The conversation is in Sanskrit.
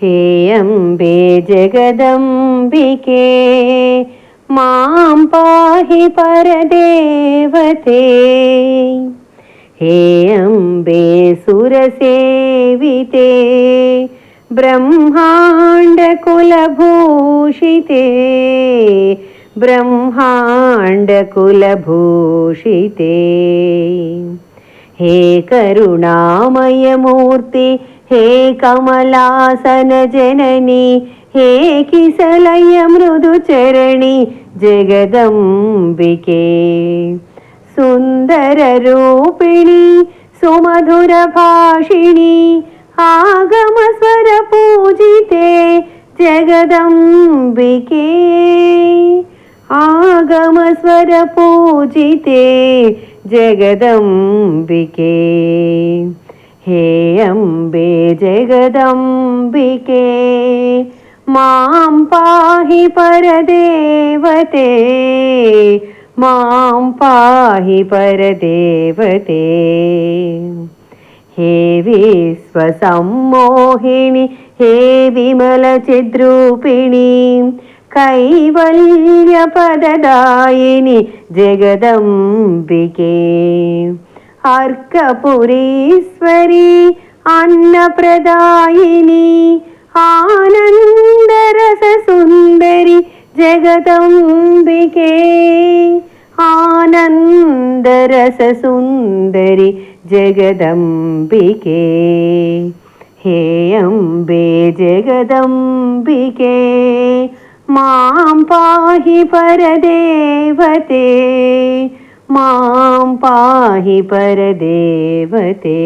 हे अम्बे जगदम्बिके मां पाहि परदेवते। हे अम्बे सुरसेविते ब्रह्माण्डकुलभूषिते ब्रह्माण्डकुलभूषिते। हे करुणामयमूर्ति हे कमलासनजननी हे किसलय मृदुचरणी जगदम्बिके। सुन्दररूपिणी सुमधुरभाषिणी आगमस्वरपूजिते जगदम्बिके। आगमस्वरपूजिते जगदम्बिके। हे अम्बे जगदम्बिके मां पाहि परदेवते मां पाहि परदेवते। हे विश्वसम्मोहिनी हे विमलचिद्रूपिणी कैवल्यपददायिनि जगदम्बिके। अर्कपुरीश्वरी अन्नप्रदायिनी आनन्दरससुन्दरि जगदम्बिके। आनन्दरससुन्दरि जगदम्बिके। हे अम्बे जगदम्बिके मां पाहि परदेवते मां पाहि परदेवते।